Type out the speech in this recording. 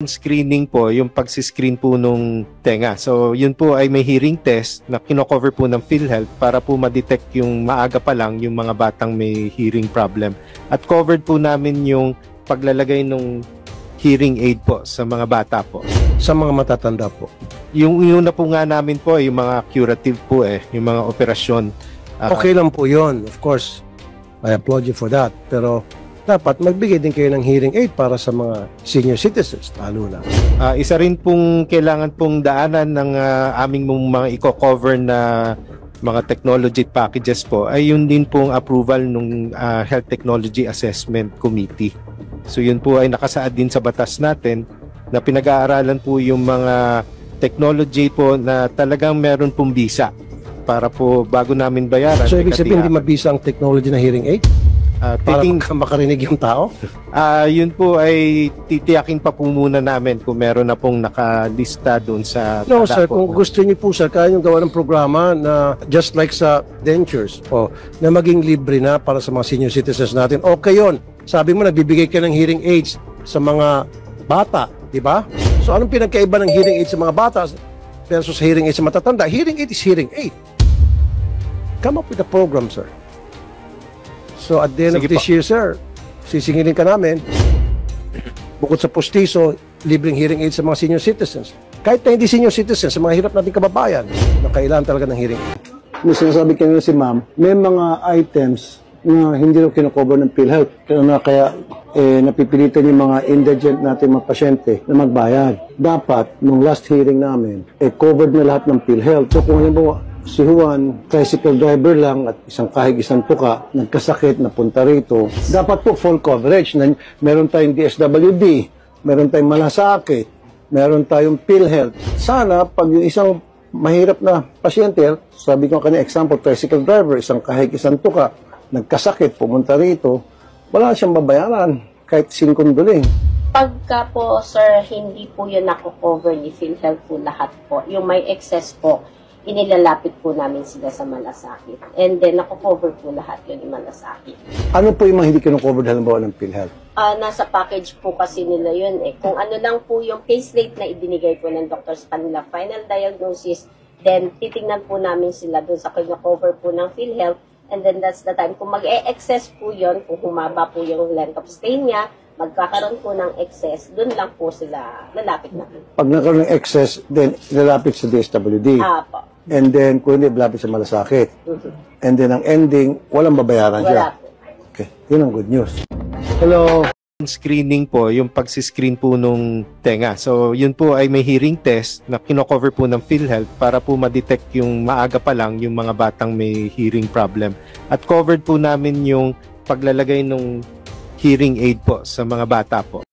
Screening po, yung pagsiscreen po nung tenga. So, yun po ay may hearing test na kino-cover po ng PhilHealth para po ma-detect yung maaga pa lang yung mga batang may hearing problem. At covered po namin yung paglalagay ng hearing aid po sa mga bata po. Sa mga matatanda po. Yung una po nga namin po, yung mga curative po yung mga operasyon. Okay lang po yun, of course. I applaud you for that. Pero dapat magbigay din kayo ng hearing aid para sa mga senior citizens, lalo na. Isa rin pong kailangan pong daanan ng aming mga i-cover na mga technology packages po ay yun din pong approval ng Health Technology Assessment Committee. So yun po ay nakasaad din sa batas natin na pinag-aaralan po yung mga technology po na talagang meron pong bisa para po bago namin bayaran. So ibig sabihin hindi mabisa ang technology na hearing aid? Para makarinig yung tao? Yun po ay titiyakin pa po muna namin kung meron na pong nakalista doon sa... No sir, kung gusto niyo po sir, kaya nyo gawa ng programa na just like sa dentures na maging libre na para sa mga senior citizens natin. Okay yun. Sabi mo, nagbibigay ka ng hearing aids sa mga bata, di ba? So anong pinagkaiba ng hearing aid sa mga bata versus hearing aid sa matatanda? Hearing aid is hearing aid. Come up with a program, sir. So at the end of this year, sir, sisingilin ka namin, bukod sa postiso, libreng hearing aid sa mga senior citizens. Kahit na hindi senior citizens, sa mga hirap nating kababayan, na kailangan talaga ng hearing aid. May sinasabi kanina si ma'am, may mga items na hindi rin kinocover ng PhilHealth. Kaya napipilitan yung mga indigent natin mga pasyente na magbayad. Dapat, nung last hearing namin, covered na lahat ng PhilHealth. So kung halimbawa, si Juan, tricycle driver lang at isang kahig isang tuka, nagkasakit, napunta rito. Dapat po full coverage. Meron tayong DSWD, meron tayong malasakit, meron tayong PhilHealth. Sana, pag yung isang mahirap na pasyente, sabi ko kanina, example, tricycle driver, isang kahig isang tuka, nagkasakit, pumunta rito, wala siyang babayaran, kahit singkunduling. Pagka po, sir, hindi po yun nako-cover ni PhilHealth po lahat po. Yung may excess po, inilalapit po namin sila sa malasakit. And then, nako-cover po lahat yun yung malasakit. Ano po yung mga hindi kino-cover halimbawa ng PhilHealth? Nasa package po kasi nila yun Kung ano lang po yung case rate na ibinigay po ng doctor sa kanila, final diagnosis, then titingnan po namin sila dun sa kino-cover po ng PhilHealth. And then, that's the time. Kung mag-e-excess po yun, kung humaba po yung length of stay niya, magkakaroon po ng excess, dun lang po sila lalapit na. Pag nagkaroon ng excess, then lalapit sa DSWD. Po. And then, kung hindi, lalapit sa malasakit. And then, ang ending, walang babayaran siya. Po. Okay, yun ang good news. Hello. Screening po, yung pagsiscreen po nung tenga. So, yun po ay may hearing test na kino-cover po ng PhilHealth para po ma-detect yung maaga pa lang yung mga batang may hearing problem. At covered po namin yung paglalagay ng hearing aid po sa mga bata po.